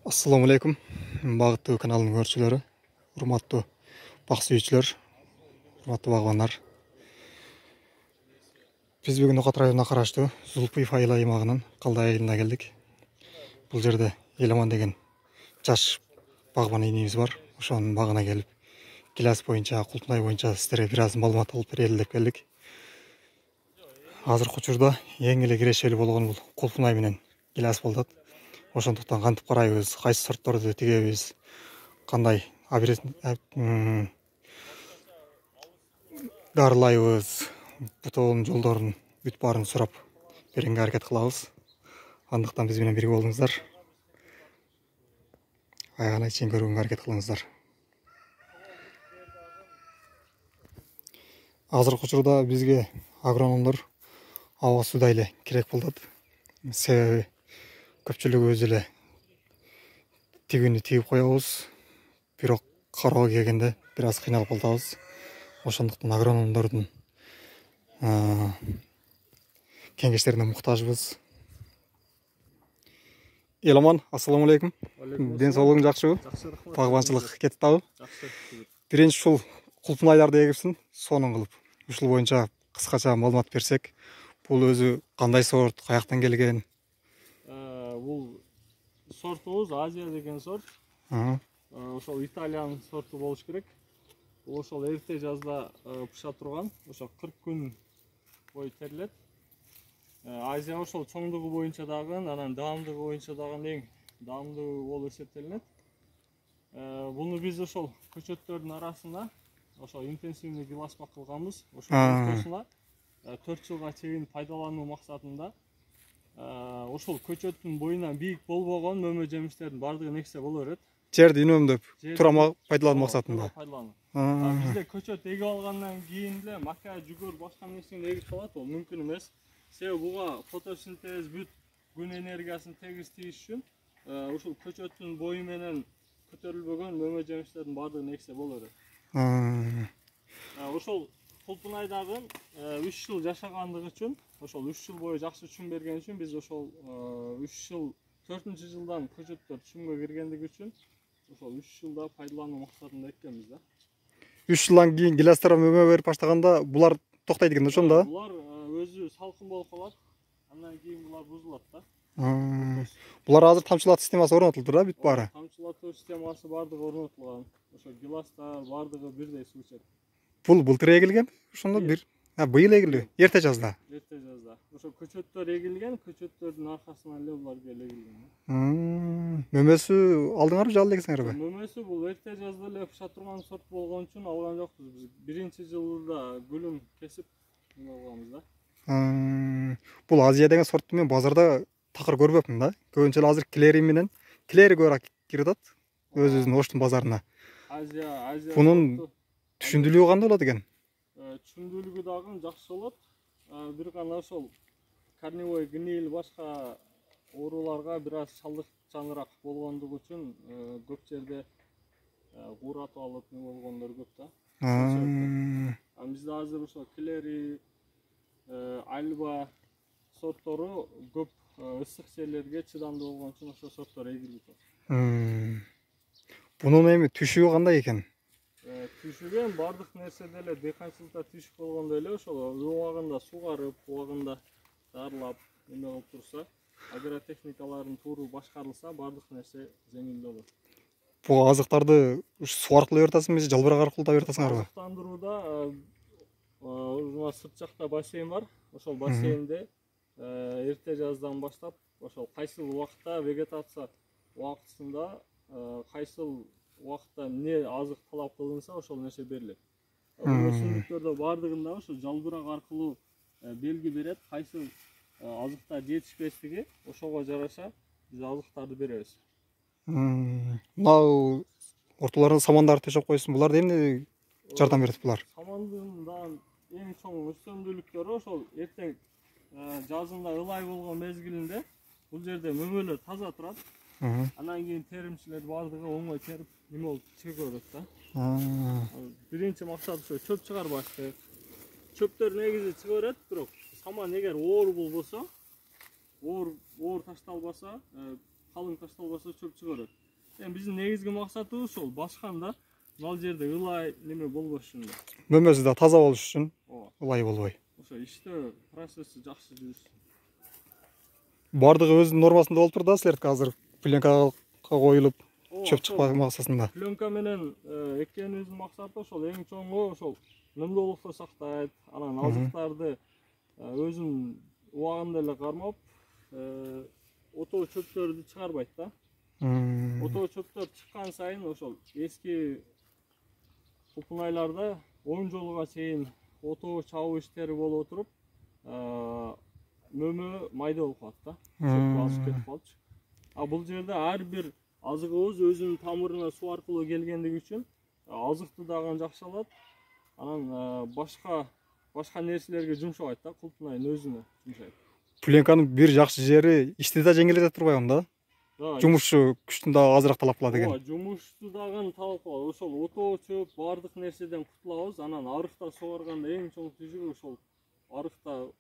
Assalamu alaikum. Бағыттуу каналының көрүүчүлөрү, урматтуу бак сүйүүчүлөр, урматтуу багбандар. Биз бүгүн Ноқат районуна караштуу Зулпиев айыл аймагынын Калдай айылына келдик. Бул жерде Еламан деген жаш багбан инибиз бар. Ошонун багына келип, гилас боюнча, Култунай боюнча сиздерге бир аз маалымат алып берели деп келдик. Азыркы учурда эң эле кирешелүү болгон бул Култунай менен гилас болот. Ошондуктан кантип карайбыз, кайсы сортторду тигебиз, кандай дарылайбыз, бутоонун жолдорун бүт баарын сурап беренге аракет кылабыз. Андыктан биз менен бирге болуңуздар. Аягына чейин көрүүгө аракет кылыңыздар. Азыркы учурда бизге агрономдор аба судай эле керек болот. Себеби көпчүлүгүбүз эле тигүүнү тигип коебуз, бирок кароого келгенде бир аз кыйналып калабыз. Ошондуктан агрономдордун кеңештерине муктажбыз. Еламан, ассаламу алейкум. Ден соолугуң жакшыбы? Жакшы, рахмат. Багбанчылык кетип атабы? Жакшы. Биринчи ушул Култунайларды эгипсиң, сонун кылып. Ушул боюнча кыскача маалымат берсек, бул өзү кандай сорт, каяктан келген? Бул сортубуз Азия деген сорт. Ошол Италиянын сорту болуш керек. Бул ошол эрте жазда пыша турган, ошо 40 күн бою терилет. Азия ошол чоңдугу боюнча дагы, анан даамдыгы боюнча дагы эң даамдуу болуп эсептелинет. Буну биз ошол көчөттөрдүн арасында ошол интенсивный гиласпак кылганбыз. Ошол 4 жылга чейин пайдалануу максатында ошол көчөттүн боюнан бийик болбогон мөмө жемиштердин бардыгы нексе боло берет. Жерди үнөмдөп, турама пайдалануу максатында. Бизде көчөт эгип алгандан кийин эле мака, жүгөр, башка нерсени эгип салат, ол мүмкүн эмес. Себеби буга фотосинтез бүт күн энергиясын тегиз тийиш үчүн ушул көчөттүн бою менен көтөрүлбөгөн мөмө жемиштердин бардыгы нексе боло берет. Ошол Култунайдагы 3 жыл жашагандыгы үчүн, ошол 3 жыл бою жакшы чүм берген үчүн биз ошол 3 жыл 4-жылдан көчөттөр чүмгө киргендиги үчүн ошол 3 жылда пайдалануу максатында эккенбиз да. 3 жылдан кийин гиластар мөмө берип баштаганда булар токтойт экен ошондо. Булар өзү салкын болуп калат. Андан кийин булар бузулат да. Булар азыр тамчылатуу системасы орнотулду да, бүт баары. Тамчылатуу системасы бардыгы орнотулган. Ошо гиластар бардыгы бирдей суу ичет. Бул былтыр эгилген, ошондо быйыл эгилди, эрте жазда. Эрте жазда. Ошо көчөттөр эгилген, көчөттөрдүн аркасынан эле булар келип эгилген. Мөмөсү алдыңарбы же ал элексиңерби? Мөмөсү бул эрте жазда эле пыша турган сорт болгон үчүн алган жокпуз. Биз биринчи жылда гүлүн кесип алганбыз да. Бул Азия деген сортту мен базарда такыр көрбөпмүн да. Көбүнчө азыр Клери көбүрөөк кирип атат өзүбүздүн Оштун базарына. Азия Бунун түшүндүлүгү кандай болот экен? Түшүндүлүгү дагы жакшы болот. Бир гана ошол корневой гниль башка ооруларга бир аз чалдыкчаныраак болгондугу үчүн көп жерде кууратып алып не болгондор көп да. Бизде азыр ошо Клери, Альба сорттору көп ысык жерлерге чыдамдуу болгон үчүн ошол сорттор эгилип атат. Бунун эми түшүгү кандай экен? Түшүгөн бардык нерседе эле дыйканчылыкта түшүк болгондой эле ошол убагында сугарып, убагында дарылап, эме кылып турса, агротехникаларын туура башкарылса, бардык нерсе жеңилдүү болот. Бул азыктарды суу аркылуу берип атасыңбы же жалбырак аркылуу да берип атасыңарбы? Азыктандырууда мына сырт жакта бассейн бар. Ошол бассейнде эрте жаздан баштап ошол кайсыл убакта вегетация убактысында кайсыл убакытта эмне азык талап кылынса ошол нерсе берилет. Өсүмдүктөрдө бардыгында ошо жалбырак аркылуу белги берет, кайсыл азыктар жетишпестиги, ошого жараша биз азыктарды беребиз. Мына ортолоруна самандарды төшөп койсун, булар эмне жардам берет булар? Самандын дагы эң чоң өстөмдүүлүктөрү ошол эртең жазында ылай болгон мезгилинде бул жерде мөмөлөр таза турат. Андан кийин теримчилер бардыгы оңой терип неме болуп чыга берет да. Биринчи максат ошо чөп чыгарбаштык. Чөптөр негизи чыга берет, бирок саман эгер оор болбосо, оор ташталбаса, калың ташталбаса чөп чыгарат. Эми биздин негизги максатыбыз ошол башканда мал жерде ылай неме болбош үчүн. Мөмөсү да таза болуш үчүн, Ооба. ылай болбой. Ошо иштөө процесси жакшы жүрүшсүн. Бардыгы өзүнүн нормасында болуп турду да, силердики азыр пленкага коюлуп чөп чыкпай максатында. Пленка менен эккенибиздин максаты ошол эң чоңу ошол нымдуулукту сактайт, анан азыктарды өзүнүн убагында эле кармап, отоо чөптөрдү чыгарбайт да. Отоо чөптөр чыккан сайын ошол эски кулпунайларда 10 жолга чейин отоо чабуу иштери болуп отуруп, мөмө майда болуп калат да. Чөп азып кетип калчу. А бул жерде ар бир азыгыбыз өзүнүн тамырына суу аркылуу келгендиги үчүн азыкты дагы жакшы алат. Анан башка нерселерге жумшабайт да, кулпунайдын өзүнө жумшайт. Пленканын бир жакшы жери ишти да жеңилдете турбайбы да? Жумушу күчтүн да азыраак талап кылат экен. Ооба, жумушту дагы талап кылат. Ошол отоо чөп бардык нерседен кутулабыз. Анан арыкта сугарганда эң чоң түзүгү ошол арыкта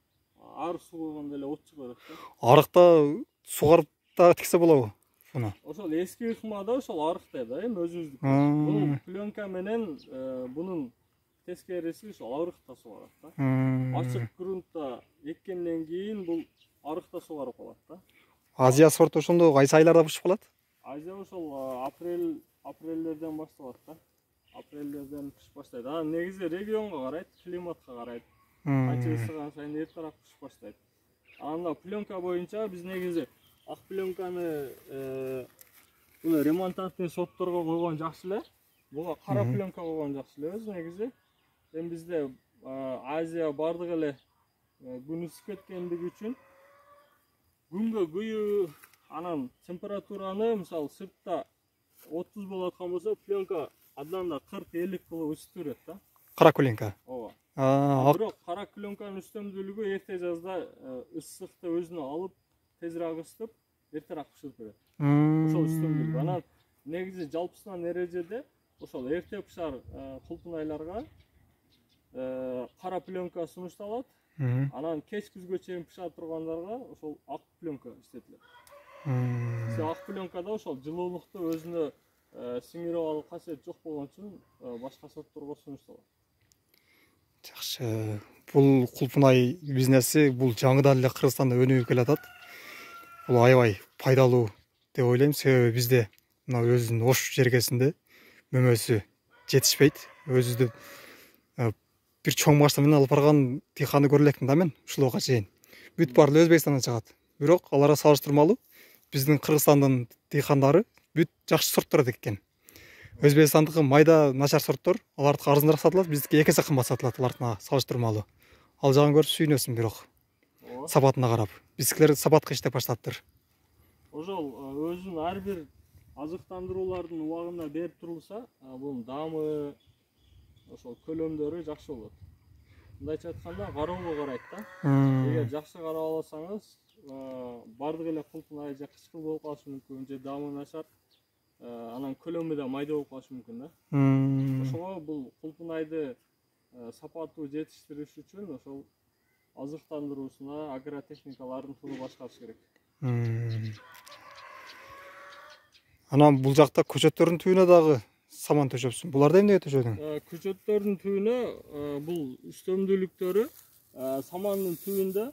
ар сугаганда эле от чыга берет да. Арыкта сугарып да тиксе болобу? Буну. Ошол эски ыкмада ошол арыкта да, эми өзүбүздүк. Бул пленка менен бунун тескериси ошол арыкта сугарат да. Ачык грунтта эккенден кийин бул арыкта сугарып калат да. Азия сорту ошондо кайсы айларда бышып калат? Азия ошол апрелдерден башталат да. Апрелдерден пышып баштайт. Анан негизи регионго карайт, климатка карайт. Канча ысыган сайын эртерээк пышып баштайт. Анда пленка боюнча биз негизи ак пленканы буну ремонтантный сотторго койгон жакшы эле. Буга кара пленка койгон жакшы эле өзү негизи. Эми бизде Азия бардык эле күн ысып кеткендиги үчүн күнгө күйүү, анан температураны мисалы сыртта 30 болуп аткан болсо, пленка абдан да 40-50 кылып ысытып берет да. Кара пленка. Ооба. Бирок кара пленканын үстөмдүүлүгү эрте жазда ысыкты өзүнө алып, тезирээк ысытып, эртерээк пышырып берет. Ошол үстөмдүүлүк. Анан негизи жалпысынан эрежеде ошол эрте пышар кулпунайларга кара пленка сунушталат. Анан кеч күзгө чейин пыша тургандарга ошол ак пленка иштетилет. Ак пленкада ошол жылуулукту өзүнө сиңирип алуу касиети жок болгон үчүн башка сортторго сунушталат. Жакшы. Бул кулпунай бизнеси бул жаңыдан эле Кыргызстанда өнүгүп келатат. Бул аябай пайдалуу деп ойлойм, себеби бизде мына өзүнүн Ош жергесинде мөмөсү жетишпейт. Өзүбүздүн бир чоң машина менен алып барган дыйканды көрө элекмин да мен ушулга чейин. Бүт баары Өзбекстандан чыгат. Бирок аларга салыштырмалуу биздин Кыргызстандын дыйкандары бүт жакшы сорттор эккен. Өзбекстандыкы майда начар сорттор, алардыкы арзаныраак сатылат, биздики 2 эсе кымбат сатылат алардыкына салыштырмалуу. Ал жагын көрүп сүйүнөсүң бирок. Сапатына карап. Биздикилер сапатка иштеп баштаптыр. Ошол өзүнүн ар бир азыктандыруулардын убагында берип турулса, бунун даамы, ошол көлөмдөрү жакшы болот. Мындайча айтканда, кароого карайт да. Эгер жакшы карап алсаңыз, бардык эле кулпунай же кычкыл болуп калышы мүмкүн, же даамы начар, анан көлөмү да майда болуп калышы мүмкүн да. Ошого бул кулпунайды сапаттуу жетиштириш үчүн ошол азыктандыруусуна агротехникалардын туруп башкарыш керек. Анан бул жакта көчөттөрдүн түбүнө дагы саман төшөпсүң. Буларды эмнеге төшөдүң? Көчөттөрдүн түбүнө бул үстөмдүүлүктөрү самандын түбүндө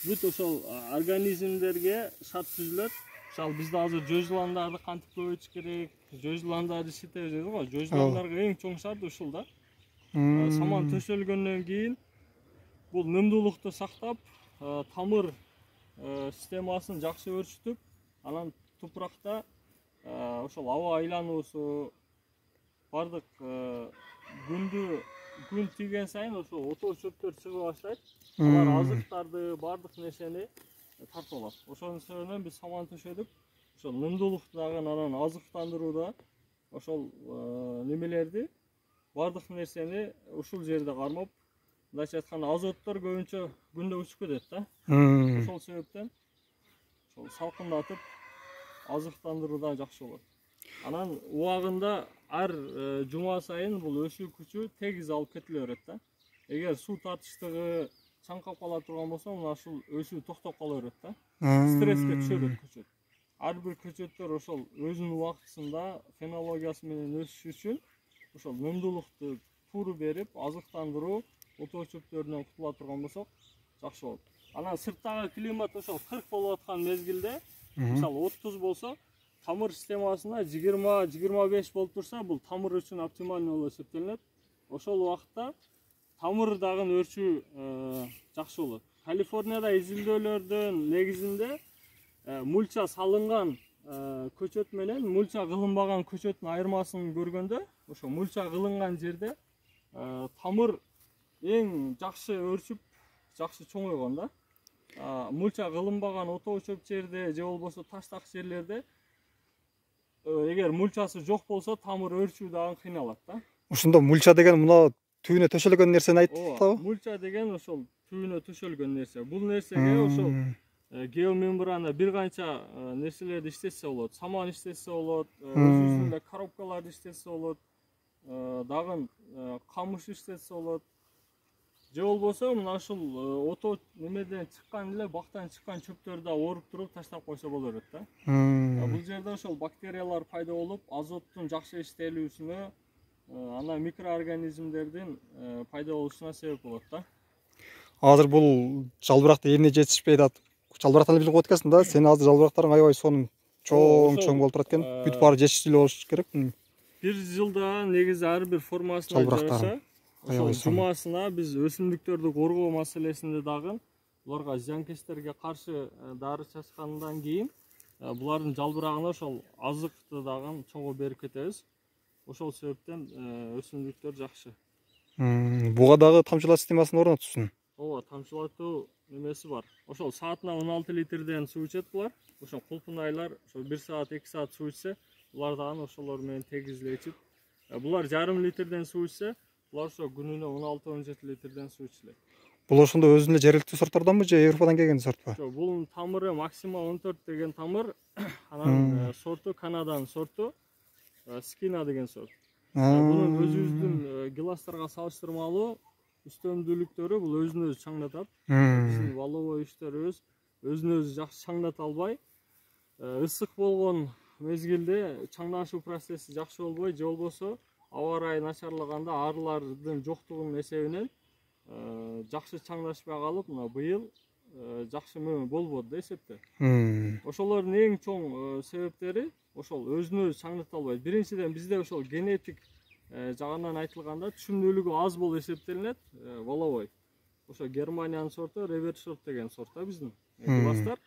бүт ошол организмдерге шарт түзүлөт. Мисалы бизде азыр жөө жыландарды кантип көбөйтүш керек, жөө жыландарды шитебиз дейбиз го. Жөө жыландарга эң чоң шарт ушул да. Саман төшөлгөндөн кийин бул нымдуулукту сактап, тамыр системасын жакшы өрчүтүп, анан тупуракта ошол аба айлануусу бардык күн тийген сайын ошол отоо чөптөр чыга баштайт. Алар азыктарды, бардык нерсени тартып алат. Ошонун себебинен биз саман төшөдүк. Ошол нымдуулукту дагы анан азыктандырууда ошол немелерди, бардык нерсени ушул жерде кармап, мындайча айтканда азоттор көбүнчө күндө учуп кетет да. Ошол себептен ошол салкындатып азыктандырууда жакшы болот. Анан убагында ар жума сайын бул өсүү күчү тегиз алып кетиле берет да. Эгер суу тартыштыгы чаңкап кала турган болсо, мына ушул өсүү токтоп кала берет да. Стресске түшө берет көчөт. ар бир көчөттөр ошол өзүнүн убактысында фенологиясы менен өсүш үчүн ошол нымдуулукту туура берип, азыктандыруу, отоо чөптөрүнөн кутула турган болсок жакшы болот. Анан сырттагы климат ошол 40 болуп аткан мезгилде, мисалы 30 болсо, тамыр системасына 20-25 болуп турса, бул тамыр үчүн оптимальный болуп эсептелинет. Ошол убакытта тамыр дагы өрчүү жакшы болот. Калифорнияда изилдөөлөрдүн негизинде мульча салынган көчөт менен мульча кылынбаган көчөттүн айырмасын көргөндө, ошо мульча кылынган жерде тамыр эң жакшы өрчүп, жакшы чоңойгон да. Мульча кылынбаган отоо чөп жерде же болбосо таштак жерлерде эгер мульчасы жок болсо, тамыр өрчүү дагы кыйналат да. Ушунда мульча деген мына түбүнө төшөлгөн нерсени айтабы? Мульча деген ошол түбүнө төшөлгөн нерсе. Бул нерсеге ошол геомембрана бир канча нерселерди иштетсе болот. Саман иштетсе болот, өзүнүн эле коробкаларды иштетсе болот, дагы камыш иштетсе болот. Же болбосо мына ушул отоо немеден чыккан эле, бактан чыккан чөптөрдү оруп туруп таштап койсо боло берет да. Бул жерде ошол бактериялар пайда болуп, азоттун жакшы иштелүүсүнө, анан микроорганизмдердин пайда болушуна себеп болот да. Азыр бул жалбыракты эрине жетишпей атат. Жалбырактан билип коет экенсиң да, сен азыр жалбырактарың аябай сонун чоң болуп турат экен. Бүт баары жетиштүү болуш керек. Бир жылда негизи ар бир формасына жараша, ошол жумасына биз өсүмдүктөрдү коргоо маселесинде дагы буларга зыянкечтерге каршы дары чачкандан кийин булардын жалбырагына ошол азыкты дагы чогуу берип кетебиз. Ошол себептен өсүмдүктөр жакшы. Буга дагы тамчылоо системасын орнотупсуң. Ооба, тамчылатуу немеси бар. Ошол саатына 16 литрден суу ичет булар. Ошол кулпунайлар ошол 1 саат, 2 саат суу ичсе, булар дагы ошолор менен тегиз эле ичип, булар жарым литрден суу ичсе, булар ошо күнүнө 16-17 литрден суу ичилет. Бул ошондо өзүнүн жергиликтүү сорттарданбы же Европадан келген сортпу? Жок, бул тамыры Максима 14 деген тамыр, анан сорту Канаданын сорту, Скина деген сорт. Бунун өзүбүздүн гиластарга салыштырмалуу үстөмдүүлүктөрү бул өзүн өзү чаңдатат. Биздин валовой иштөрүбүз өзүн өзү жакшы чаңдата албай, ысык болгон мезгилде чаңдашуу процесси жакшы болбой, же болбосо аба ырайы начарлаганда арылардын жоктугунун эсебинен жакшы чаңдашпай калып, мына быйыл жакшы мөмө болбоду да эсепте. Ошолордун эң чоң себептери ошол өзүн өзү чаңдата албайт. Биринчиден бизде ошол генетик жагынан айтылганда түшүмдүүлүгү аз болуп эсептелинет, валовой. Ошо Германиянын сорту Ревершорт деген сорт да биздин гиластар.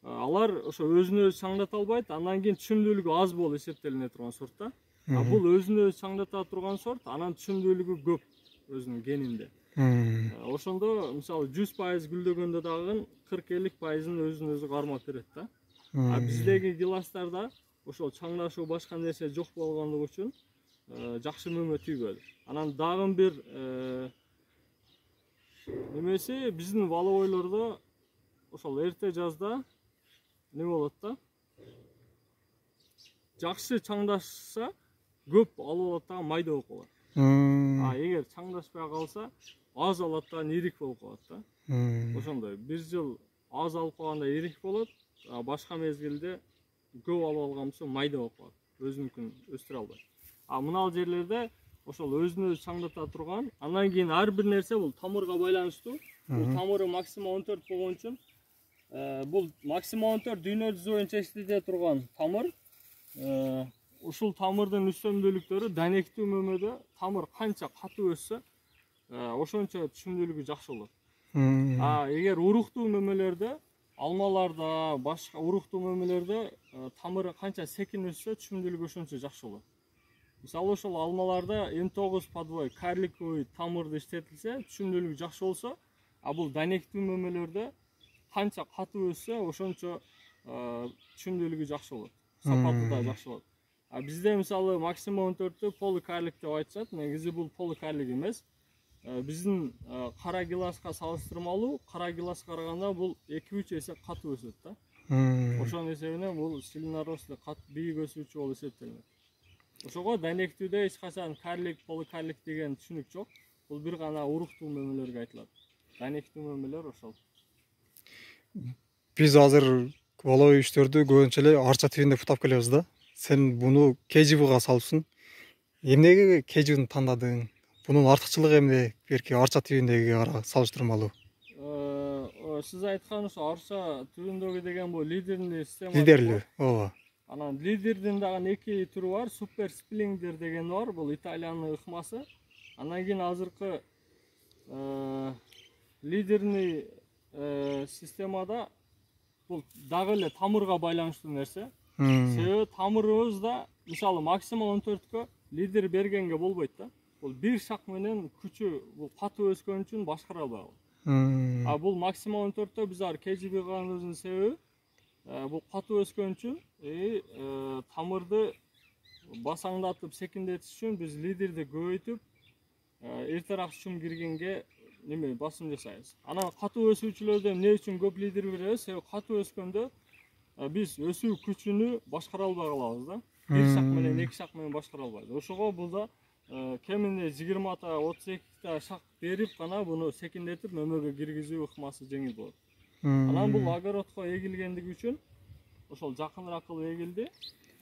Алар ошо өзүн өзү чаңдата албайт, андан кийин түшүмдүүлүгү аз болуп эсептелине турган сорт да. Бул өзүн өзү чаңдата турган сорт, анан түшүмдүүлүгү көп өзүнүн генинде. Ошондо мисалы 100% гүлдөгөндө дагы 40-50%-ын өзүн өзү кармап берет да. Биздеги гиластарда ошол чаңдашуу башка нерсе жок болгондугу үчүн жакшы мөмө тийбөдү. Анан дагы бир немеси биздин валовойлордо ошол эрте жазда не болот да? Жакшы чаңдашса көп алып алат да, майда болуп калат. Эгер чаңдашпай калса аз алат да, ирик болуп калат да. Ошондой бир жыл аз алып калганда ирик болот, башка мезгилде көп алып алган болсо майда болуп калат. Өзүнүкүн өстүрө албайт. Мына жерлерде ошол өзүн өзү чаңдата турган, андан кийин ар бир нерсе бул тамырга байланыштуу. Бул тамыры Максима 14 болгон үчүн бул Максима 14 дүйнө жүзү боюнча иштете турган тамыр. Ушул тамырдын үстөмдүүлүктөрү данектүү мөмөдө тамыр канча катуу өссө, ошончо түшүмдүүлүгү жакшы болот. Эгер уруктуу мөмөлөрдө, алмаларда, башка уруктуу мөмөлөрдө тамыры канча секин өссө, түшүмдүүлүгү ошончо жакшы болот. Мисалы ошол алмаларда М9 подвой карликовый тамырды иштетилсе, түшүмдүүлүгү жакшы болсо, бул данектүү мөмөлөрдө канча катуу өссө, ошончо түшүмдүүлүгү жакшы болот. Сапаты да жакшы болот. Бизде мисалы Максима 14-тү поликарлик деп айтышат, негизи бул поликарлик эмес. Биздин кара гиласка салыштырмалуу, кара гиласка караганда бул 2-3 эсе катуу өсөт да. Ошонун эсебинен бул сильнорослый бийик өсүүчү болуп эсептелинет. Ошого данектүүдө эч качан карлик, поликарлик деген түшүнүк жок. Бул бир гана уруктуу мөмөлөргө айтылат. Данектүү мөмөлөр ошол. Биз азыр воловой иштөрдү көбүнчө эле арча тибинде бутап келебиз да. Сен буну KGB'га салыпсың. Эмнеге KGB'ни тандадың? Бунун артыкчылыгы эмне? Берки арча тибиндегиге салыштырмалуу. Сиз айткан ошо арча түбүндөгү деген бул лидерный система. Лидерлүү, ооба. Анан лидердин дагы эки түрү бар, супер сплингер деген бар, бул Италиянын ыкмасы. Анан кийин азыркы лидерный системада бул дагы эле тамырга байланыштуу нерсе. Себеби тамырыбызда мисалы максимум 14кө лидер бергенге болбойт да. Бул бир шак менен күчү бул катуу өскөн үчүн башкара албайбыз. А бул максимум 14тө биз ар KGB кылганыбыздын себеби бул катуу өскөн үчүн тамырды басаңдатып секиндетиш үчүн биз лидерди көбөйтүп эртерээк чум киргенге неме басым жасайбыз. Анан катуу өсүүчүлөрдө эмне үчүн көп лидер беребиз? Себеби катуу өскөндө биз өсүү күчүнү башкара албай калабыз да. Бир шак менен, эки шак менен башкара албайбыз. Ошого бул кеминде 20-та, 32-та шак берип гана буну секиндетип мөмөгө киргизүү ыкмасы жеңил болот. Анан бул огородко эгилгендиги үчүн ошол жакыныраак кылып эгилди.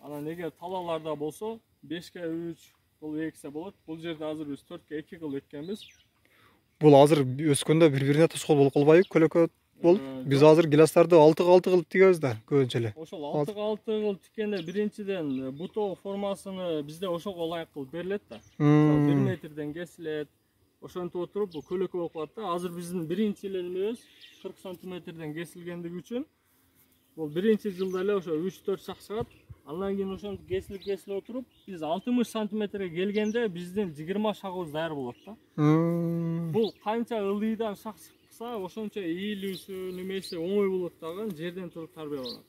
Анан эгер талааларда болсо 5ке 3 кылып эксе болот. Бул жерде азыр биз 4ке 2 кылып эккенбиз. Бул азыр өскөндө бири-бирине тоскоол болуп калбайбы? Көлөкө болуп. Биз азыр гиластарды 6-6 кылып тигебиз да, көбүнчө эле. Ошол 6-6 кылып тиккенде биринчиден бутоо формасыны бизде ошого ылайык кылып берилет да. 1 метрден кесилет. Ошентип отуруп бул көлөкө болуп калат да. Азыр биздин биринчи эле немебиз 40 сантиметрден кесилгендиги үчүн бул биринчи жылда эле ошо 3-4 шак чыгат. Андан кийин ошентип кесилип отуруп биз 60 сантиметрге келгенде биздин 20 шагыбыз даяр болот да. Бул канча ылдыйдан шак чыкса ошончо ийилүүсү немеси оңой болот дагы, жерден туруп тарбия болот.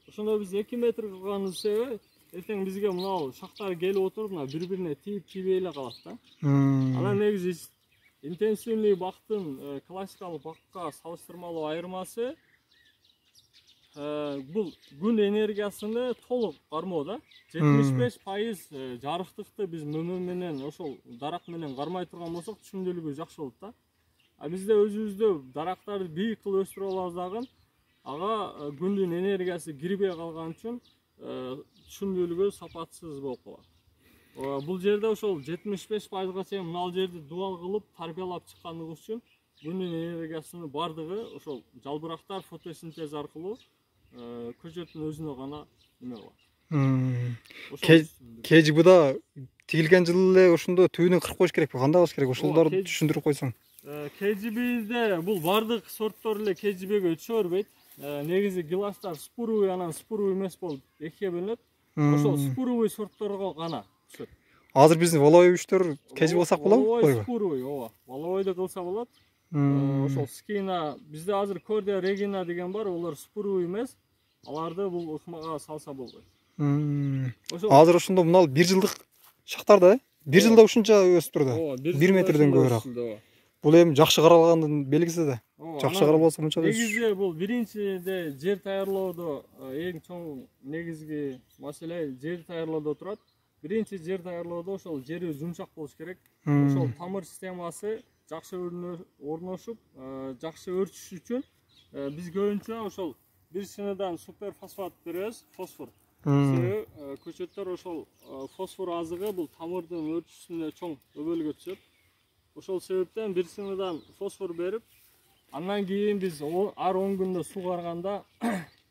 Ошондо биз 2 метр кылганыбыз себеби эртең бизге мына шактар келип отуруп мына бири-бирине тийип эле калат да. Анан негизи интенсивный бактын классикалык бакка салыштырмалуу айырмасы бул күн энергиясыны толук кармоо да. 75% жарыктыкты биз мөмө менен ошол дарак менен кармай турган болсок түшүмдүүлүгү жакшы болот да. А бизде өзүбүздө дарактарды бийик кылып өстүрүп алабыз дагы ага күндүн энергиясы кирбей калган үчүн түшүмдүүлүгү сапатсыз болуп калат. Бул жерде ошол 75%га чейин мына жерди дубал кылып тарбиялап чыккандыгыбыз үчүн күндүн энергиясынын бардыгы ошол жалбырактар фотосинтез аркылуу көчөттүн өзүнө гана неме кылат. KGB'да тигилген жылы эле ошондо түбүнөн кырып коюш керекпи? Кандай кылыш керек? Ошолорду түшүндүрүп койсоң. KGB'де бул бардык сорттор эле KGB'ге түшө бербейт. Негизи гиластар спуровый анан спуровый эмес болуп экиге бөлүнөт. Ошол спуровый сортторго гана түшөт. Азыр биздин воловой иштөр KGB кылсак болобу? Воловой спуровый, ооба. Воловойду кылса болот. Ошол скина бизде азыр Кордия Регина деген бар, олар спуровый эмес. Аларды бул ыкмага салса болбойт. Азыр ошондо мына 1 жылдык шактар да, 1 жылда ушунча өсүп турду. 1 метрден көбүрөөк. Бул эми жакшы каралгандын белгиси да. Жакшы каралбаса мынча да. Негизи бул биринчиде жер даярлоодо эң чоң негизги маселе жер даярлоодо турат. Биринчи жер даярлоодо ошол жери жумшак болуш керек. Ошол тамыр системасы жакшы орношуп, жакшы өрчүш үчүн биз көбүнчө ошол бир сыныдан супер фосфат беребиз, фосфор. Себеби көчөттөр ошол фосфор азыгы бул тамырдын өрчүшүнө чоң өбөлгө түшөт. Ошол себептен бир сыныдан фосфор берип, андан кийин биз ар 10 күндө сугарганда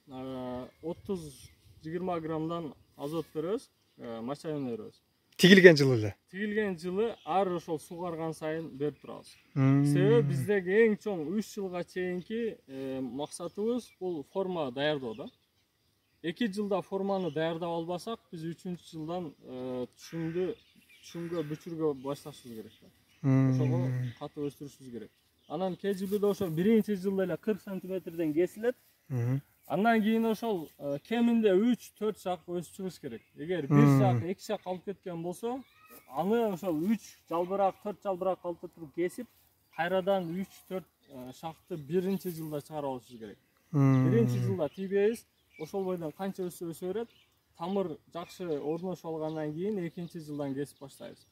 30-20 граммдан азот беребиз, мочалина беребиз. Тигилген жылы эле. Тигилген жылы ар ошол сугарган сайын берип турабыз. Себеби биздеги эң чоң 3 жылга чейинки максатыбыз бул форма даярдоо да. 2 жылда форманы даярдап албасак, биз 3-чү жылдан түшүмгө бүчүргө башташыбыз керек. Ошого катуу өстүрүшүбүз керек. Анан KGB'де ошол биринчи жылда эле 40 сантиметрден кесилет. Андан кийин ошол кеминде 3-4 шак өсүп чыгыш керек. Эгер 1 шак, 2 шак калып кеткен болсо, аны ошол 3 жалбырак, 4 жалбырак калып туруп кесип, кайрадан 3-4 шакты биринчи жылда чыгарып алышыбыз керек. Биринчи жылда тийбейбиз. Ошол бойдон канча өсө берет, тамыр жакшы орношуп алгандан кийин экинчи жылдан кесип баштайбыз.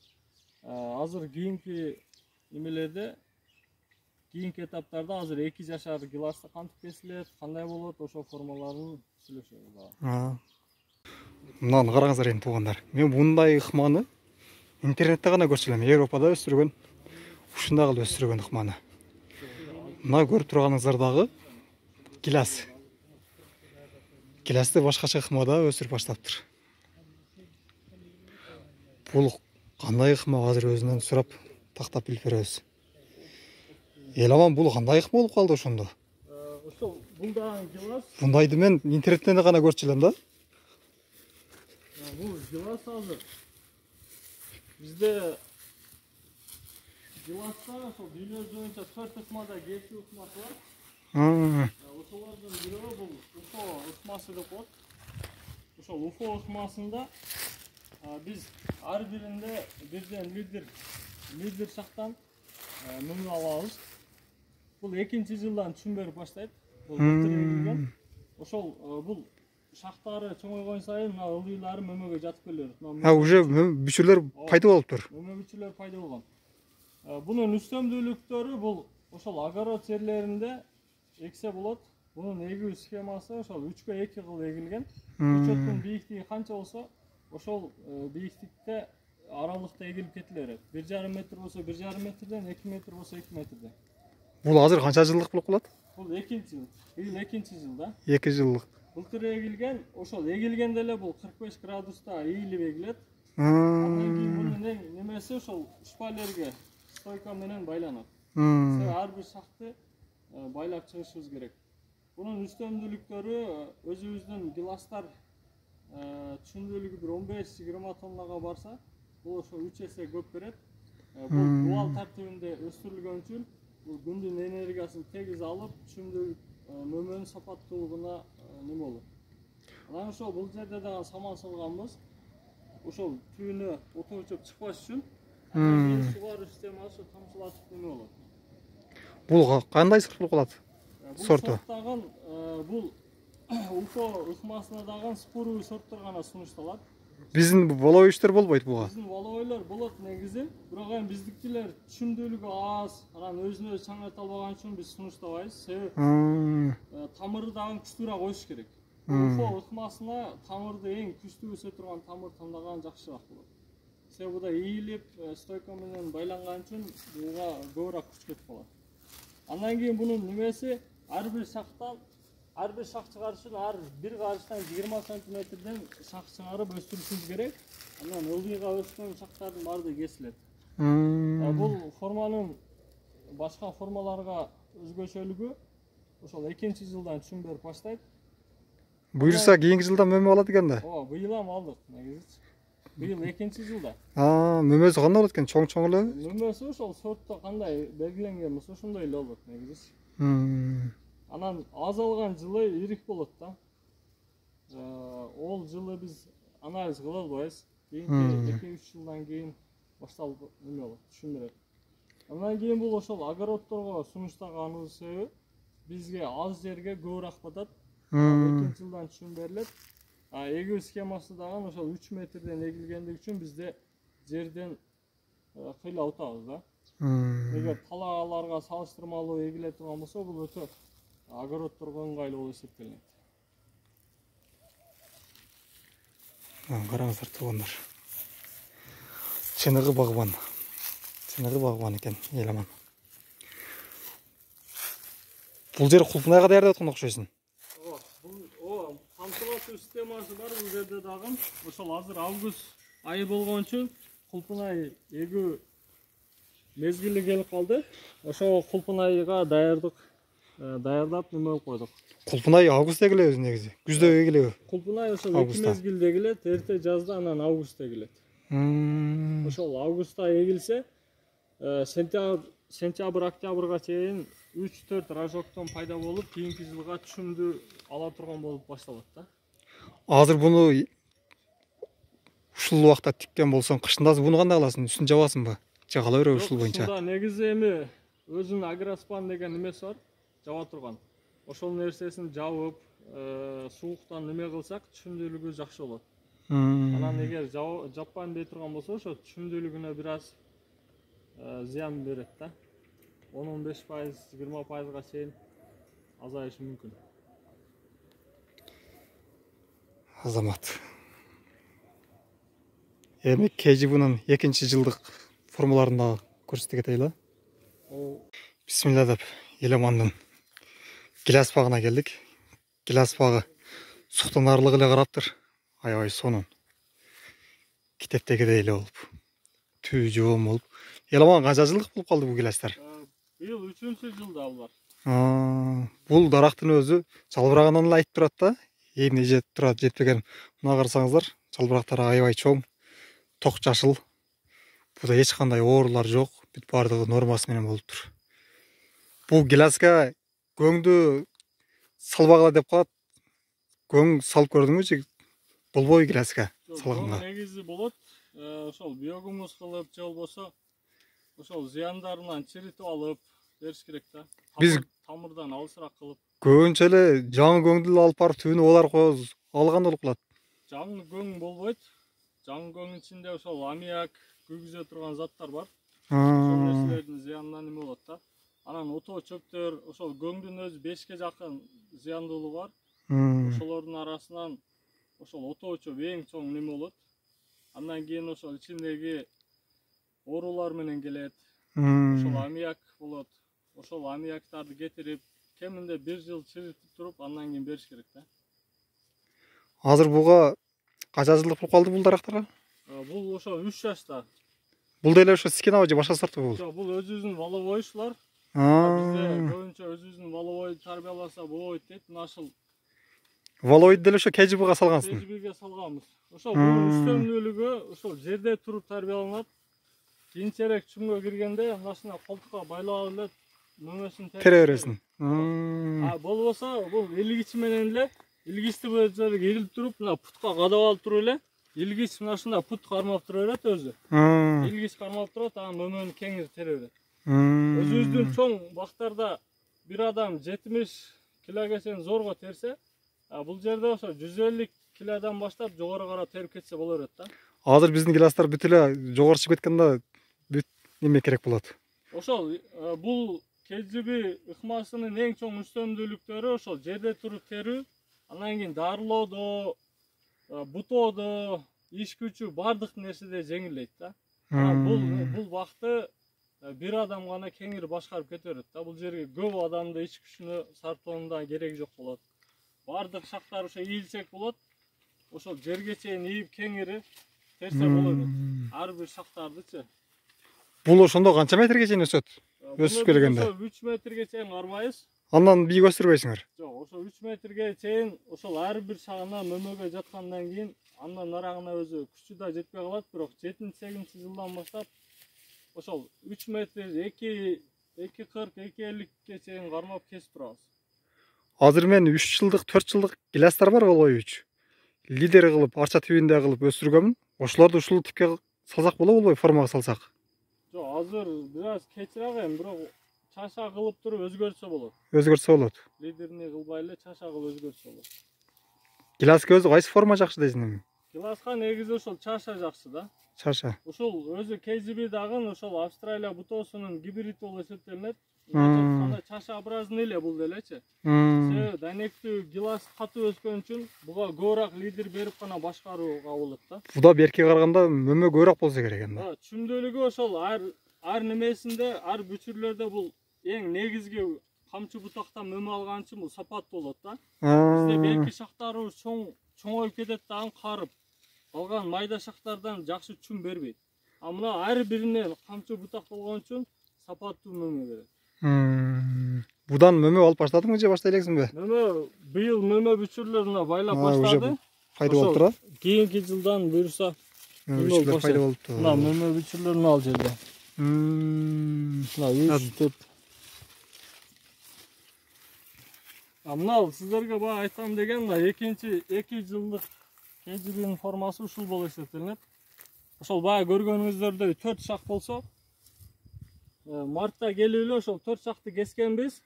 Азыр кийинки немелерде кийинки этаптарда азыр 2 жашар гиласты кантип кесилет, кандай болот, ошол формаларын сүйлөшөбүз дагы. Мынаны караңыздар эми туугандар. Мен мындай ыкманы интернетте гана көрчү элем. Европада өстүргөн, ушундай кылып өстүргөн ыкманы. Мына көрүп турганыңыздар дагы гилас. Гиласты башкача ыкмада өстүрүп баштаптыр. Бул кандай ыкма азыр өзүнөн сурап тактап билип беребиз. Эламан бул кандай ыкма болуп калды ошондо? Ошол бул дагы гилас. Мындайды мен интернеттен гана көрчү элем да. Бул гилас азыр бизде гиласта ошол дүйнө боюнча 4 ыкмада кесүү ыкмасы бар. Ошолордун бирөө бул уфо ыкмасы деп коет. Ошол уфо ыкмасында биз ар биринде бирден лидер шактан мөмө алабыз. Бул 2-жылдан түшүн берип баштайт. Бул эгилген. Ошол бул шактары чоңойгон сайын мына ылдыйлары мөмөгө жатып келет. Уже бүчүрлөр пайда болуптур. Мөмө бүчүрлөр пайда болгон. Бунун үстөмдүүлүктөрү бул ошол огород жерлеринде эксе болот. Бунун эгүү схемасы ошол 3-2 кылып эгилген. Учеттин бийиктиги канча болсо, ошол бийиктикте аралыкта эгилип кетиле берет. 1,5 метр болсо 1,5 метрден, 2 метр болсо 2 метрден. Бул азыр канча жылдык болуп калат? Бул 2-жыл. Быйыл 2-жыл да. 2 жылдык. Былтыр эгилген, ошол эгилгенде эле бул 45 градуста ийилип эгилет. Андан кийин мунун немеси ошол шпалерге стойка менен байланат. Ар бир шакты байлап чыгышыбыз керек. Бунун үстөмдүүлүктөрү өзүбүздүн гиластар түшүндүүлүгү бир 15-20 тоннага барса, бул ошо 3 эсе көп берет. Бул дуал тартибинде өстүрүлгөн үчүн бул күндүн энергиясын тегиз алып, түшүндүүлүк мөмөнүн сапаттуулугуна неме болот. Анан ошол бул жерде дагы саман салганбыз. Ошол түбүнө отун өчөп чыкпаш үчүн сугаруу системасы тамчылатып неме болот. Бул кандай сорт болуп калат? Сорту. Бул уфо ыкмасына дагы споровый сорттор гана сунушталат. Биздин воловичтер болбойт буга. Биздин воловойлор болот негизи, бирок эми биздикилер түшүндүүлүгү аз, анан өзүн өзү чаңырта албаган үчүн биз сунуштабайбыз. Себеби тамыры дагы күчтүүрөөк өсүш керек. Уфо ыкмасына тамырды эң күчтүү өсө турган тамыр тандаган жакшыраак болот. Себеби буда ийилип, стойка менен байланган үчүн буга көбүрөөк күч кетип калат. Андан кийин бунун немеси ар бир шак чыгарыш үчүн ар бир карыштан 20 сантиметрден шак чыгарып өстүрүшүбүз керек. Андан ылдыйга өскөн шактардын баары кесилет. Бул форманын башка формаларга өзгөчөлүгү ошол 2-жылдан түшүн берип баштайт. Буюрса кийинки жылда мөмө алат экен да. Ооба, быйыл ham алдык негизи. Быйыл 2-жылда. Мөмөсү кандай болот экен? Чоң эле? Мөмөсү ошол сортто кандай белгиленген болсо ошондой эле болот негизи. Анан аз алган жылы ирик болот да. Ол жылы биз анализ кыла албайбыз. Кийинки 2-3 жылдан кийин башталып неме болот, түшүн берет. Андан кийин бул ошол огороддорго сунуштаганыбыз себеби бизге аз жерге көбүрөөк батат. 2-жылдан түшүн берилет. Эгүү схемасы дагы ошол 3 метрден эгилгендиги үчүн бизде жерден кыйла утабыз да. Эгер талааларга салыштырмалуу эгиле турган болсо, бул өтө огороддорго ыңгайлуу болуп эсептелинет. Караңыздар туугандар. Чыныгы багбан экен, эламан. Бул жер кулпунайга даярдап аткан окшойсуң. Бул камтылатуу системасы бар бул жерде дагы. Ошол азыр август айы болгон үчүн кулпунай эгүү мезгили келип калды. Ошол кулпунайга даярдап неме кылып койдук. Кулпунай августта эгилеби негизи? Күздө эгилеби? Кулпунай ошол 2 мезгилде эгилет, эрте жазда анан августта эгилет. Ошол августта эгилсе, сентябрь, октябрга чейин 3-4 рожоктон пайда болуп, кийинки жылга түшүмдүү ала турган болуп башталат да. Азыр буну ушул убакта тиккен болсоң, кышында буну кандай кыласың? Үстүн жабасыңбы? Же кала береби ушул боюнча? Ушунда негизи эми өзүнүн агроспан деген немеси бар, жаба турган. Ошол нерсесин жабып, сууктан неме кылсак, түшүмдүүлүгү жакшы болот. Анан эгер жаппайм дей турган болсо, ошо түшүмдүүлүгүнө бир аз зыян берет да. 10-15%, 20%га чейин азайышы мүмкүн. Азамат. Эми KGB'нын 2-жылдык формаларында көрсөтө кетели. Бисмилла деп Еламандын Гилас багына келдик. Гилас багы суктанарлык эле караптыр. Аябай сонун. Китептегидей эле болуп, түү жоом болуп. Еламан канча жылдык болуп калды бул гиластар? Быйыл 3-жылда булар. Бул дарактын өзү жалбырагынан эле айтып турат да. Эмне жетип турат, жетпеген. Мына карасаңыздар, жалбырактары аябай чоң, ток жашыл. Буда эч кандай оорулар жок. Бүт бардыгы нормасы менен болуптур. Бул гиласка көңдү салбагыла деп калат. Көң салып көрдүңүзчү? Болбой гиласка салганга. Негизи болот. Ошол биогумус кылып же болбосо ошол зыяндарынан чиритип алып бериш керек да. Биз тамырдан алысыраак кылып. Көбүнчө эле жаңы көңдү алып барып түбүнө олар коебуз. Алган болуп калат. Жаңы көң болбойт. Жаңы көңдүн ичинде ошол аммиак күйгүзө турган заттар бар. Ошол нерселердин зыянынан эме болот да. Анан отоо чөптөр, ошол көңдүн өзү 5ке жакын зыяндуулугу бар. Ошолордун арасынан ошол отоочу эң чоң неме болот. Андан кийин ошол ичиндеги оорулар менен келет. Ошол аммиак болот. Ошол аммиактарды кетирип, кеминде 1 жыл чиритип туруп, андан кийин бериш керек да. Азыр буга канча жылдык болуп калды бул дарактарга? Бул ошо 3 жашта. Бул деле ошо скинабы же башка сорт бул? Жок, бул өзүбүздүн воловойшулар. Бизде көбүнчө өзүбүздүн воловой тарбияласа болот дейт. Мынашыл воловойду деле ошо KGB'га салгансың. KGB'ге салганбыз. Ошол бунун үстөмдүүлүгү ошол жерде туруп тарбияланат. Кийинчерээк чүмгө киргенде мынашына колтукка байлап эле мөмөсүн тере бересиң. Болбосо бул илгич менен эле илгичти бул жерге илип туруп, мына путка кадап алып туруп эле илгич мынашында пут кармап тура берет өзү. Илгич кармап турат, анан мөмөнү кеңири тере берет. Өзүбүздүн чоң бактарда бир адам 70 килога чейин зорго терсе, бул жерде ошо 150 килодан баштап жогору карап терип кетсе боло берет да. Азыр биздин гиластар бүт эле жогору чыгып кеткенде бүт неме керек болот. Ошол бул KGB ыкмасынын эң чоң үстөмдүүлүктөрү ошол жерде туруп терүү, андан кийин дарылоодо, бутоодо, иш күчү бардык нерседе жеңилдейт да. Бул бакты бир адам гана кеңири башкарып кете берет да. Бул жерге көп адамды иш күчүнө сарптоонун да кереги жок болот. Бардык шактар ошо ийилсек болот. Ошол жерге чейин ийип кеңири терсе боло берет. Ар бир шактардычы. Бул ошондо канча метрге чейин өсөт? Өсүп келгенде. 3 метрге чейин кармайбыз. Андан бийик өстүрбөйсүңөр? Жок, ошо 3 метрге чейин ошол ар бир шагына мөмөгө жаткандан кийин андан нарагына өзү күчү да жетпей калат, бирок 7-8 жылдан баштап ошол 3 метр 2,40-2,50ке чейин кармап кесип турабыз. Азыр мен 3 жылдык, 4 жылдык гиластар бар болбойбу? Лидер кылып, арча тибинде кылып өстүргөнмүн. Ошолорду ушул типке салсак болобу, формага салсак? Жок, азыр бир аз кечирээк эми, бирок чаша кылып туруп өзгөртсө болот. Өзгөртсө болот. Лидерни кылбай эле чаша кылып өзгөртсө болот. Гиласка өзү кайсы форма жакшы дейсиң? Гиласка негизи ошол чаша жакшы да. Чаша. Ошол өзү KGB дагы ошол Австралия бутоосунун гибриди болуп эсептелинет. Анда чашаобразный эле бул делечи. Себеби дайнектүү гилас катуу өскөн үчүн буга көбүрөөк лидер берип гана башкарууга болот да. Буда берке караганда мөмө көбүрөөк болсо керек экен да. Түшүмдүүлүгү ошол ар немесинде, ар бүчүрлөрдө бул эң негизги камчы бутактан мөмө алган үчүн бул сапаттуу болот да. Бизде берки шактары чоңоюп кетет да, карып. Алган майда шактардан жакшы чүм бербейт. Мына ар биринен камчы бутак болгон үчүн сапаттуу мөмө берет. Будан мөмө алып баштадыңбы же баштай элексиңби? Мөмө быйыл мөмө бүчүрлөрүнө байлап баштады. Пайда болуп тура. Кийинки жылдан буюрса бүчүрлөр пайда болупту. Мына мөмө бүчүрлөрүн ал жерде. Мына 3 тип. Мына сиздерге баа айтам деген мына 2 жылдык KGB'нин формасы ушул болуп эсептелинет. Ошол баа көргөнүңүздөрдөй 4 шак болсо, мартта келип эле ошол 4 шакты кескенбиз.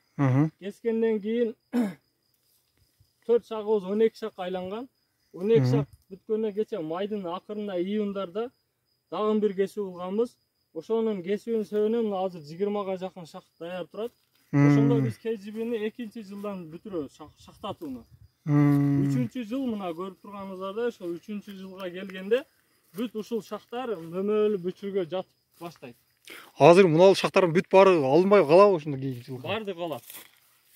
Кескенден кийин 4 шагыбыз 12 шакка айланган. 12 шак бүткөндөн кече майдын акырында июндарда дагы бир кесип кылганбыз. ошонун кесүүнүн себебинен мына азыр 20га жакын шахт даяр турат. Ошондо биз KGB'ни 2-жылдан бүтүрөбүз шахтатууну. 3-жыл мына көрүп турганыңыздардай ошол 3-жылга келгенде бүт ушул шахтар мөмөлүү бүчүргө жатып баштайт. Азыр мына шахтардын бүт баары алынбай калабы ошондо кийинки жылга? Баардыгы калат.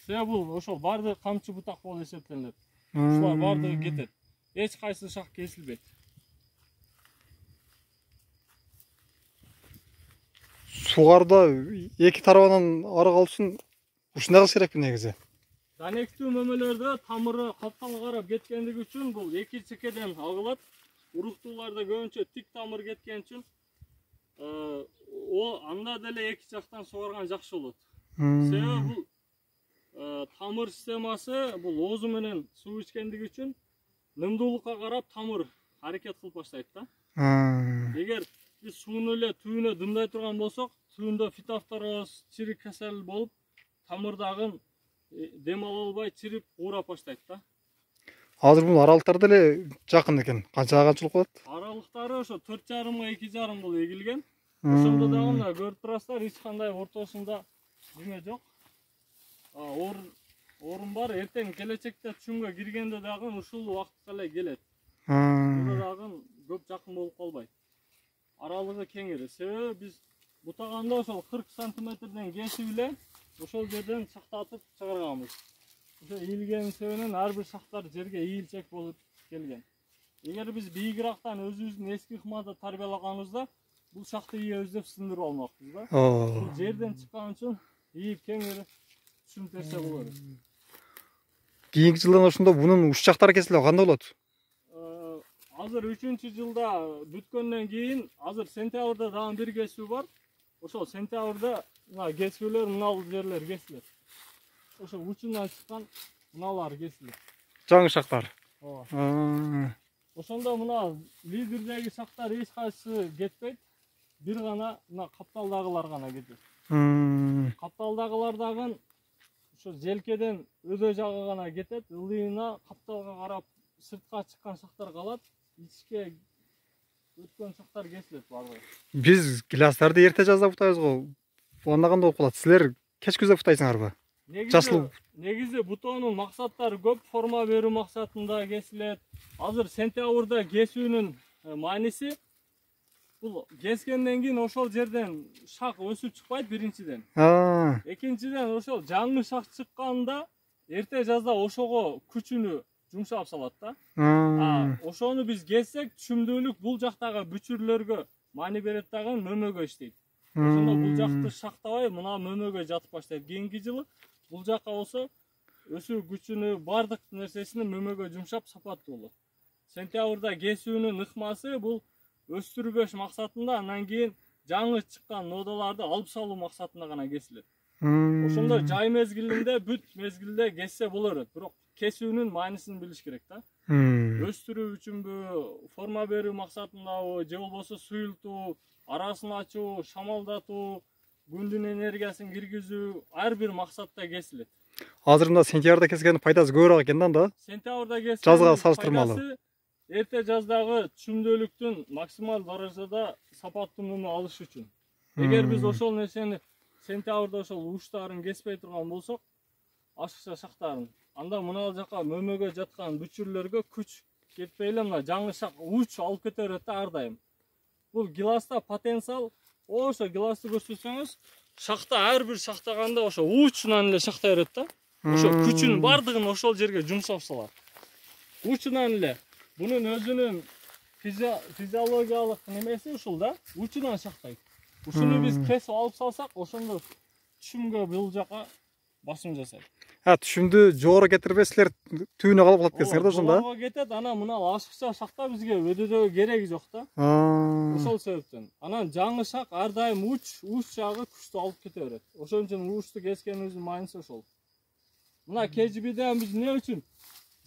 Себеби бул ошол баардыгы камчы бутак болуп эсептелет. Ушулар баардыгы кетет. Эч кайсы шах кесилбейт. Сугарда эки тарабынан ары калыш үчүн ушундай кылыш керекпи негизи? Данектүү мөмөлөрдө тамыры капталга карап кеткендиги үчүн бул эки чекеден агылат. Уруктууларда көбүнчө тик тамыр кеткен үчүн анда деле эки жактан сугарган жакшы болот. Себеби бул тамыр системасы бул оозу менен суу ичкендиги үчүн нымдуулукка карап тамыр аракет кылып баштайт да. Эгер биз сууну эле түбүнө дымдай турган болсок, түбүндө фитофтороз, чирик кесел болуп, тамыр дагы дем ала албай чирип уурап баштайт да. Азыр бул аралыктар деле жакын экен. Канчага канчалык болот? Аралыктары ошо 4,5 2,5 болуп эгилген. Ошондо дагы мына көрүп турасыздар, эч кандай ортосунда неме жок. Орун бар. Эртең келечекте түшүмгө киргенде дагы ушул убакытка эле келет. Мына дагы көп жакын болуп калбайт. Аралыгы кеңири. Себеби биз бутаганда ошол 40 сантиметрден кесип эле ошол жерден шахтатып чыгарганбыз. Ошо ийилгенин себебинен ар бир шахтар жерге ийилчек болуп келген. Эгер биз бийигирактан өзүбүздүн эски ыкмада тарбиялаганыбызда бул шахты ийебиз деп сындырып алмакпыз да. Бул жерден чыккан үчүн ийип кеңири түшүнтүрсө болот. Кийинки жылдан ошондо бунун уч жактары кесилип кандай болот? Азыр 3-жылда бүткөндөн кийин азыр сентябрда дагы бир кесүү бар. Ошол сентябрда мына кесүүлөр мына жерлер кесилет. Ошо учунан чыккан мыналар кесилет. Жаңы шахтар. Ошондо мына лидердеги шахтар эч кайсы кетпейт. Бир гана мына капталдагылар гана кетет. Капталдагылар дагы ошо желкеден өдө жагы гана кетет. Ылдыйына капталга карап сыртка чыккан шахтар калат. Ичке өткөн шахтар кесилет баардыгы. Биз гиластарды эрте жазда бутайбыз го. Анда кандай болуп калат? Силер кеч күздө бутайсыңарбы? Негизи бутоонун максаттары көп, форма берүү максатында кесилет. Азыр сентябрда кесүүнүн мааниси бул кескенден кийин ошол жерден шак өсүп чыкпайт биринчиден. Экинчиден ошол жаңы шак чыкканда эрте жазда ошого күчүнү жумшап салат да. Ошону биз кессек түшүмдүүлүк бул жактагы бүчүрлөргө маани берет дагы мөмөгө иштейт. Ошондо бул жакты шактабай мына мөмөгө жатып баштайт. Кийинки жылы бул жакка болсо өсүү күчүнү бардык нерсесин мөмөгө жумшап сапаттуу болот. Сентябрда кесүүнүн ыкмасы бул өстүрбөш максатында, андан кийин жаңы чыккан нодаларды алып салуу максатында гана кесилет. Ошондо жай мезгилинде бүт мезгилде кессе боло берет, бирок кесүүнүн маанисин билиш керек да. Өстүрүү үчүнбү, форма берүү максатындабы, же болбосо суюлтуу, арасын ачуу, шамалдатуу, күндүн энергиясын киргизүү ар бир максатта кесилет. Азыр мында сентябрда кескен пайдасы көбүрөөк экен да? Сентябрда кескен жазга салыштырмалуу. Эрте жаздагы түшүмдүүлүктүн максимал даражада сапаттуу мөмө алыш үчүн. Эгер биз ошол нерсени сентябрда ошол уучтарын кеспей турган болсок, ашыкча шактарын, анда мына жака мөмөгө жаткан бүчүрлөргө күч кетпей эле мына жаңы шак уч алып кете берет да ар дайым. Бул гиласта потенциал, ошо гиласты көрсөтсөңүз, шахта ар бир шактаганда ошо учунан эле шактай берет да. Ошо күчүн бардыгын ошол жерге жумшап салат. Учунан эле бунун өзүнүн физиологиялык немеси ушул да, учунан шактайт. Ушуну биз кесип алып салсак, ошондо түшүмгө бул жака басым жасайт. Түшүмдү жогору кетирбей силер түбүнө калып калат экенсиңер да ошондо? Жогору кетет, анан мына ашыкча шакта бизге өдөдөгү кереги жок да. Ошол себептен. Анан жаңы шак ар дайым уч жагы күчтү алып кете берет. Ошон үчүн учту кескенибиздин мааниси ошол. Мына KGB'ден биз эмне үчүн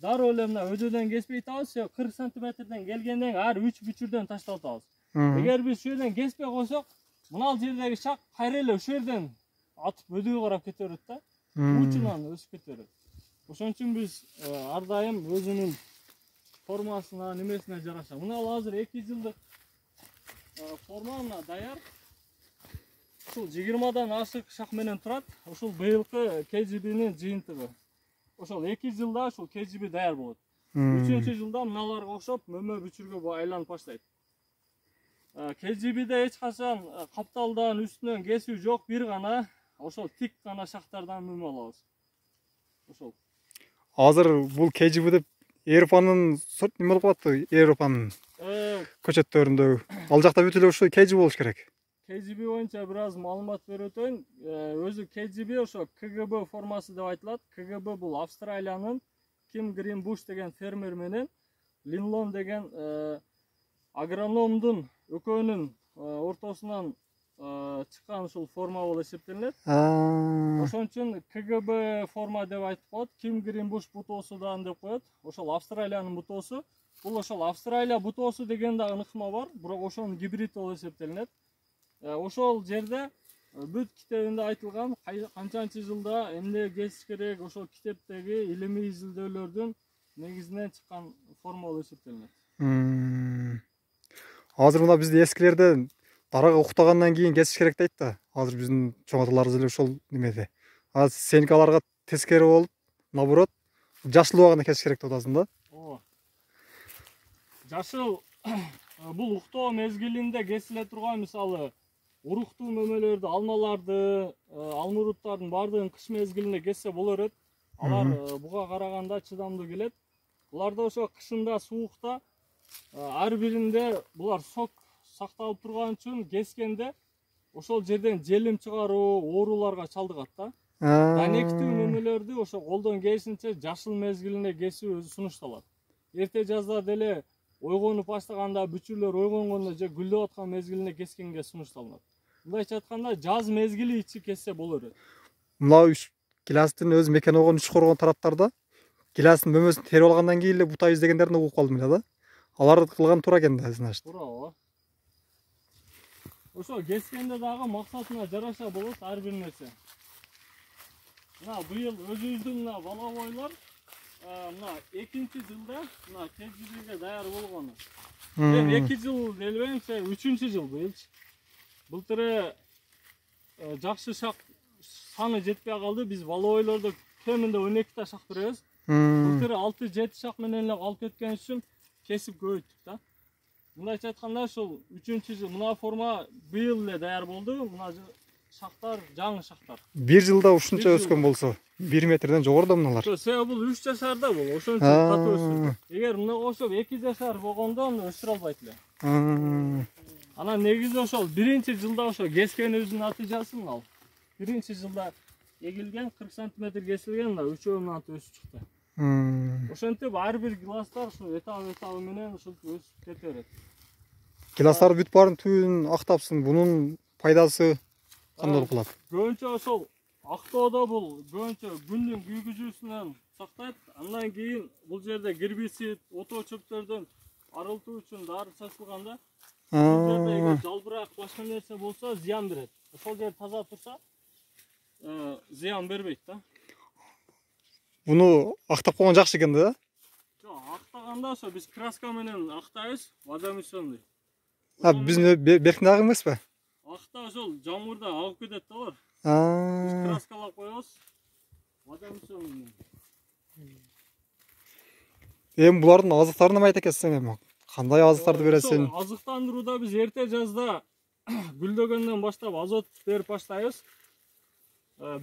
дароо эле мына өдөдөн кеспей атабыз, 40 сантиметрден келгенден ар 3 бүчүрдөн таштап атабыз. Эгер биз ушул жерден кеспей койсок, мына жердеги шак кайра эле ушул жерден атып өдөгө карап кете берет да. Учунан өсүп кете берет. Ошон үчүн биз ар дайым өзүнүн формасына, немесине жараша. Мына азыр 2 жылдык форма мына даяр. ушул 20дан ашык шак менен турат. Ушул быйылкы KGB'нин жыйынтыгы. Ошол 2 жылда ушул KGB даяр болот. 3-чү жылда мыналарга окшоп мөмө бүчүргө айланып баштайт. KGB'де эч качан капталдан үстүнөн кесүү жок, бир гана ошол тик гана шактардан мөмө алабыз. Ошол. Азыр бул KGB деп Европанын неме болуп калат, Европанын көчөттөрүндө. Ал жакта бүт эле ушул KGB болуш керек. KGB боюнча бир аз маалымат берип өтөйүн. Өзү KGB ошо КГБ формасы деп айтылат. КГБ бул Австралиянын Ким Грин Буш деген фермер менен Линлон деген агрономдун экөөнүн ортосунан чыккан ушул форма болуп эсептелинет. Ошон үчүн КГБ форма деп айтып коет. Ким Грин Буш бутоосудан деп коет. Ошол Австралиянын бутоосу. Бул ошол Австралия бутоосу деген да ыкма бар, бирок ошонун гибрид болуп эсептелинет. Ошол жерде бүт китебинде айтылган канчанчы жылда эмне кесиш керек, ошол китептеги илимий изилдөөлөрдүн негизинен чыккан форма болуп эсептелинет. Азыр мына бизде эскилерде дарага уктагандан кийин кесиш керек дейт да. Азыр биздин чоң аталарыбыз эле ошол немеде. Азыр сеники аларга тескери болуп, наоборот, жашыл убагында кесиш керек деп атасың да. Ооба. Жашыл бул уктоо мезгилинде кесиле турган, мисалы, уруктуу мөмөлөрдү, алмаларды, алмуруттардын бардыгын кыш мезгилинде кессе болор эт. Алар буга караганда чыдамдуу келет. Буларда ошо кышында, суукта ар биринде булар сок сакталып турган үчүн кескенде ошол жерден желим чыгаруу, ооруларга чалдыгат да. Данектүү мөмөлөрдү ошо колдон келишинче жашыл мезгилинде кесүү өзү сунушталат. Эрте жазда деле ойгонуп баштаганда, бүчүрлөр ойгонгондо же гүлдөп аткан мезгилинде кескенге сунушталат. Мындайча айтканда, жаз мезгили ичи кессе болор эт. Мына гиластын өзү мекен болгон үч коргон тараптарда гиластын мөмөсүн терип алгандан кийин эле бута издегендерин угуп калдым эле да. Алар кылган туура экен да, значит. Туура, ооба. Ошо кескенде дагы максатына жараша болот ар бир нерсе. Мына быйыл өзүбүздүн мына балабойлор мына 2-чи жылда мына KGB'ге даяр болгону. Мен 2 жыл делбейм, 3-чү жыл быйылчы. Былтыры жакшы шак саны жетпей калды. Биз балабойлорду кеминде 12 та шак беребиз. Былтыры 6-7 шак менен эле калып кеткен үчүн кесип көбөйттүк да. Мындайча айтканда, ошол 3-чү жыл мына форма быйыл эле даяр болду. Мына шактар жаңы шактар. Бир жылда ушунча өскөн болсо, 1 метрден жогору да мыналар. Себеби бул 3 жашарда бул, ошон үчүн катуу өсүрдү. Эгер мына кошуп 2 жашар болгондо өсүрө албайт эле. Анан негизи ошол 1-чи жылда ошо кескенибиздин натыйжасы мына. 1-чи жылда эгилген 40 см кесилген, мына 3-өөмүн өсүп чыкты. Ошентип ар бир гиластар ошо этабы менен ушинтип өсүп кете берет. Гиластар бүт баарын түбүн актапсың, бунун пайдасы кандай болуп калат? Көбүнчө ошол актоодо бул көбүнчө күндүн күйгүзүүсүнөн сактайт. Андан кийин бул жерде гербицид, отоо чөптөрдөн арылтуу үчүн дары чачылганда, бул жерде эгер жалбырак башка нерсе болсо зыян берет. Ошол жер таза турса, зыян бербейт да. Буну актап койгон жакшы экен да? Жок, актаганда ошо биз краска менен актайбыз, водомещенный. Биздин беркин ак эмеспи? Акта ошол жамгырда агып кетет да алар. Биз краскалап коебуз. Водомещенный менен. Эми булардын азыктарын эме айта экенсиң эми? Кандай азыктарды бересиң? Азыктандырууда биз эрте жазда гүлдөгөндөн баштап азот берип баштайбыз.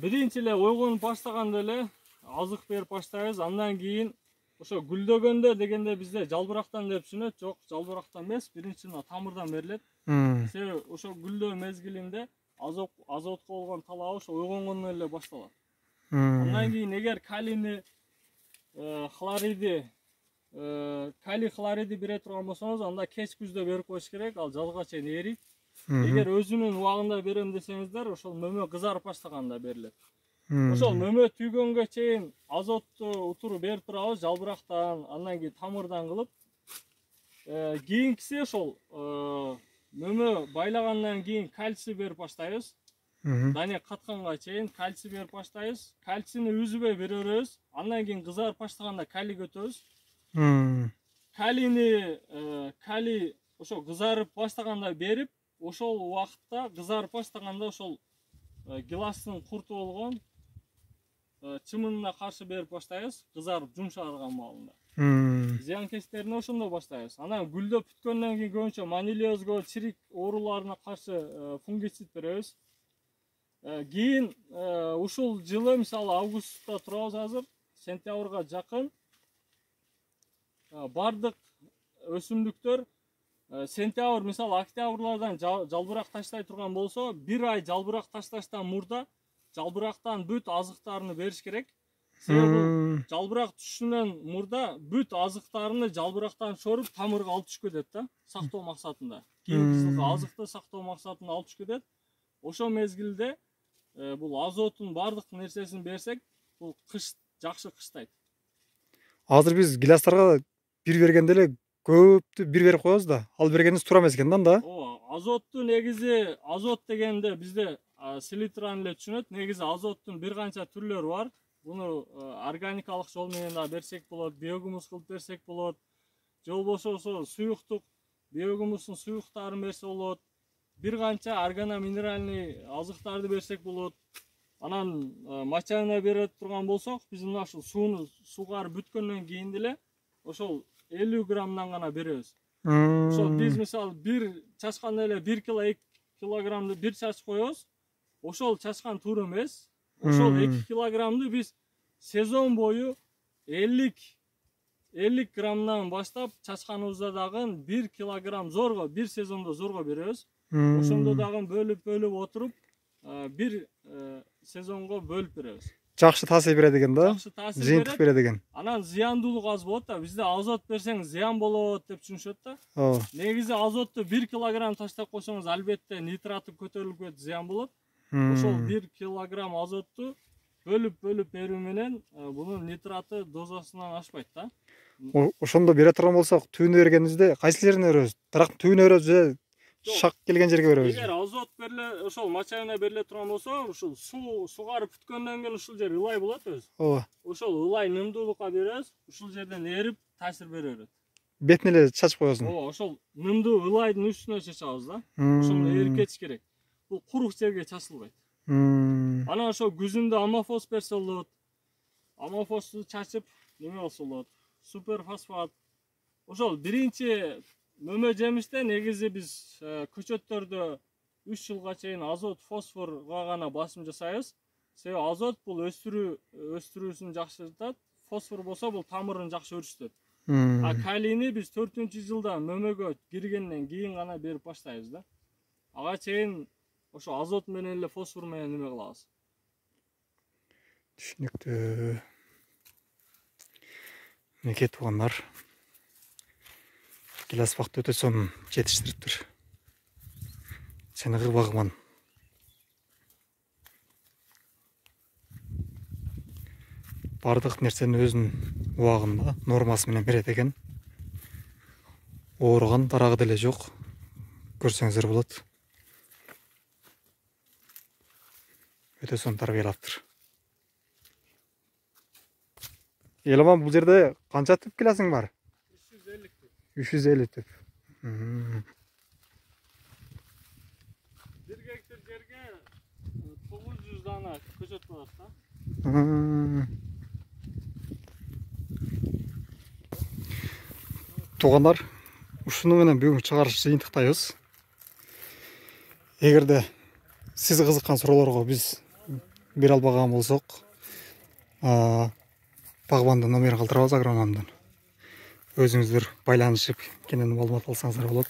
Биринчи эле ойгонуп баштаганда эле азык берип баштайбыз. Андан кийин ошо гүлдөгөндө дегенде бизде жалбырактан деп түшүнөт. Жок, жалбырактан эмес, биринчи тамырдан берилет. Себеби ошо гүлдөө мезгилинде азотко болгон талабы ошо ойгонгондон эле башталат. Андан кийин эгер калий хлориди бере турган болсоңуз, анда кеч күздө берип коюш керек, ал жазга чейин эрийт. Эгер өзүнүн убагында берем десеңиздер, ошол мөмө кызарып баштаганда берилет. Ошол мөмө түйгөнгө чейин азотту утуруп берип турабыз, жалбырактан, андан кийин тамырдан кылып. Кийинкиси ошол мөмө байлагандан кийин кальций берип баштайбыз. Дане катканга чейин кальций берип баштайбыз. Кальцийни үзбөй бере беребиз. Андан кийин кызарып баштаганда калий көтөбүз. Калий ошо кызарып баштаганда берип, ошол убакытта кызарып баштаганда ошол гиластын курту болгон чымынына каршы берип баштайбыз, кызарып жумшарган маалында. Зыянкечтерине ошондо баштайбыз. Анан гүлдөп бүткөндөн кийин көбүнчө манилиозго, чирик ооруларына каршы фунгицид беребиз. Кийин ушул жылы мисалы августта турабыз азыр, сентябрга жакын бардык өсүмдүктөр сентябрь мисалы октябрлардан жалбырак таштай турган болсо, 1 ай жалбырак ташташтан мурда жалбырактан бүт азыктарını бериш керек. Себеби жалбырак түшүнөн мурда бүт азыктарını жалбырактан чоруп тамырга алып түшүп кетет да, сактоо максатында. Кийинки жылкы азыкты сактоо максатында алып түшүп кетет. Ошол мезгилде бул азоттун бардык нерсесин берсек, бул кыш жакшы кыштайт. Азыр биз гиластарга бир бергенде эле көптү бир берип коебуз да, ал бергенибиз туура эмес экен да. Азотту негизи азот дегенде бизде селитраны эле түшүнөт. Негизи азоттун бир канча түрлөрү бар. Буну органикалык жол менен да берсек болот, биогумус кылып берсек болот. Же болбосо суюктук, биогумустун суюктарын берсе болот. Бир канча органоминеральный азыктарды берсек болот. Анан мочалина бере турган болсок, биз мына ушул сууну сугарып бүткөндөн кийин деле ошол 50 граммдан гана беребиз. Ошол биз мисалы бир чачканда эле 1 килограммды бир чачып коебуз. Ошол чачкан туура эмес. Ошол 2 килограммды биз сезон бою 50 граммдан баштап чачканыбызда дагы 1 килограмм зорго, бир сезондо зорго беребиз. Ошондо дагы бөлүп отуруп, бир сезонго бөлүп беребиз. Жакшы таасир берет экен да. Жакшы таасир жыйынтык берет экен. Анан зыяндуулук аз болот да. Бизде азот берсең зыян болот деп түшүнүшөт да. Негизи азотту 1 килограмм таштап койсоңуз, албетте нитраты көтөрүлүп кетип зыян болот. Ошол 1 килограмм азотту бөлүп берүү менен бунун нитраты дозасынан ашпайт да. Ошондо бере турган болсок, түбүнө бергенибизде кайсы жерине беребиз? Дарактын түбүнө беребиз же шак келген жерге беребиз? Эгер азот бериле, ошол мочалина бериле турган болсо, ушул сугарып бүткөндөн кийин ушул жер ылай болот өзү. Ооба. Ошол ылай нымдуулукка беребиз, ушул жерден эрип таасир бере берет. Бетине эле чачып коесуң. Ооба, ошол нымдуу ылайдын үстүнө чачабыз да. Ошону эрип кетиш керек. Бул курук жерге чачылбайт. Анан ошол күзүндө амофос берсе болот. Амофосту чачып неме болсо болот. Суперфосфат. Ошол биринчи мөмө жемиште негизи биз көчөттөрдө 3 жылга чейин азот, фосфорго гана басым жасайбыз. Себеби азот бул өстүрүүсүн жакшыртат, фосфор болсо бул тамырын жакшы өрүштөт. Калийни биз 4-жылда мөмөгө киргенден кийин гана берип баштайбыз да. Ага чейин ошо азот менен эле фосфор менен неме кылабыз. Түшүнүктүү. Меке туугандар, гилас бакты өтө сонун жетиштириптир. Чыныгы багыман. Бардык нерсени өзүнүн убагында, нормасы менен берет экен. Ооруган дарагы деле жок. Көрсөңүздөр болот. Өтө сонун тарбиялаптыр. Еламан, бул жерде канча түп гиласың бар? 350 түп. 350 түп. 1 гектар жерге 900 дана көчөт болот да. Туугандар, ушуну менен бүгүнкү чыгарыш жыйынтыктайбыз. Эгерде сиз кызыккан суроолорго биз бере албаган болсок, багбандын номерин калтырабыз агрономдун. Өзүңүздөр байланышып, кенен маалымат алсаңыздар болот.